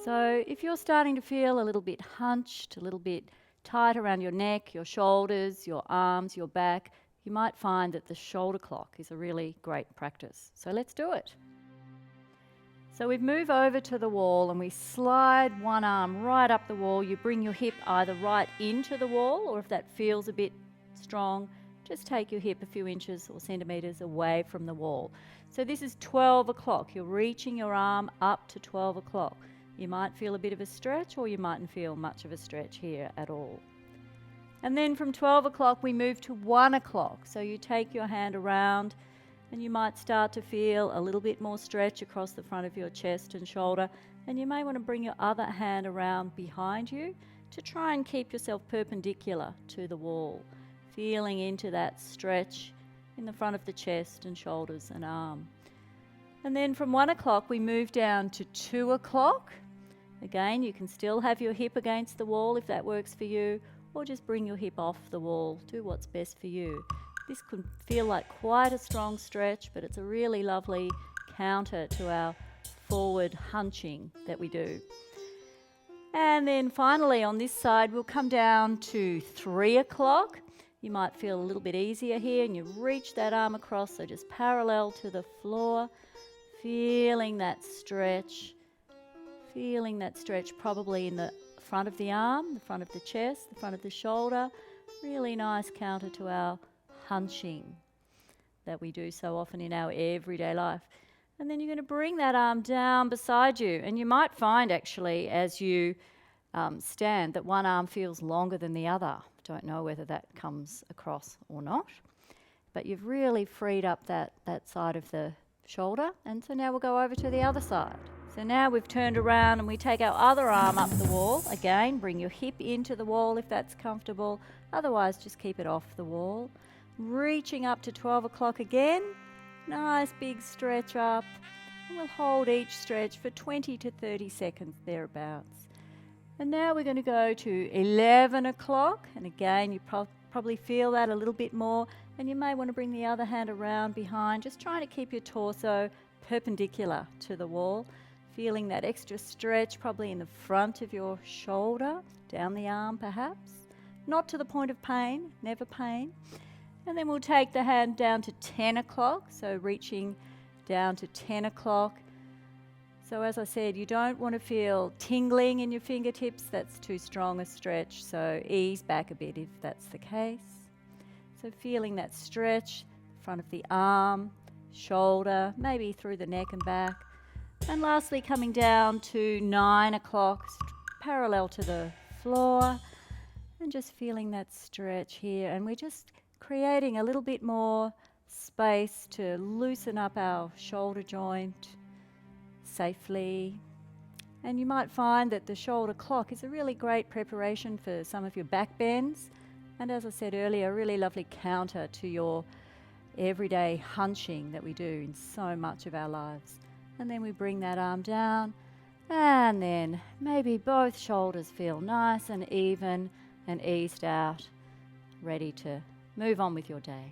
So if you're starting to feel a little bit hunched, a little bit tight around your neck, your shoulders, your arms, your back, you might find that the shoulder clock is a really great practice. So let's do it. So we move over to the wall and we slide one arm right up the wall. You bring your hip either right into the wall, or if that feels a bit strong, just take your hip a few inches or centimetres away from the wall. So this is 12 o'clock. You're reaching your arm up to 12 o'clock. You might feel a bit of a stretch, or you mightn't feel much of a stretch here at all. And then from 12 o'clock we move to 1 o'clock. So you take your hand around and you might start to feel a little bit more stretch across the front of your chest and shoulder, and you may want to bring your other hand around behind you to try and keep yourself perpendicular to the wall, feeling into that stretch in the front of the chest and shoulders and arm. And then from 1 o'clock we move down to 2 o'clock. Again, you can still have your hip against the wall if that works for you, or just bring your hip off the wall. Do what's best for you. This could feel like quite a strong stretch, but it's a really lovely counter to our forward hunching that we do. And then finally on this side we'll come down to 3 o'clock. You might feel a little bit easier here, and you reach that arm across, so just parallel to the floor, feeling that stretch. Feeling that stretch probably in the front of the arm, the front of the chest, the front of the shoulder. Really nice counter to our hunching that we do so often in our everyday life. And then you're going to bring that arm down beside you. And you might find actually as you stand that one arm feels longer than the other. Don't know whether that comes across or not. But you've really freed up that side of the shoulder. And so now we'll go over to the other side. So now we've turned around and we take our other arm up the wall. Again, bring your hip into the wall if that's comfortable. Otherwise, just keep it off the wall. Reaching up to 12 o'clock again. Nice big stretch up. And we'll hold each stretch for 20 to 30 seconds thereabouts. And now we're going to go to 11 o'clock. And again, you probably feel that a little bit more. And you may want to bring the other hand around behind, just trying to keep your torso perpendicular to the wall. Feeling that extra stretch probably in the front of your shoulder, down the arm perhaps. Not to the point of pain, never pain. And then we'll take the hand down to 10 o'clock, so reaching down to 10 o'clock. So as I said, you don't want to feel tingling in your fingertips. That's too strong a stretch, so ease back a bit if that's the case. So feeling that stretch, front of the arm, shoulder, maybe through the neck and back. And lastly, coming down to 9 o'clock, parallel to the floor, and just feeling that stretch here. And we're just creating a little bit more space to loosen up our shoulder joint safely. And you might find that the shoulder clock is a really great preparation for some of your back bends. And as I said earlier, a really lovely counter to your everyday hunching that we do in so much of our lives. And then we bring that arm down, and then maybe both shoulders feel nice and even and eased out, ready to move on with your day.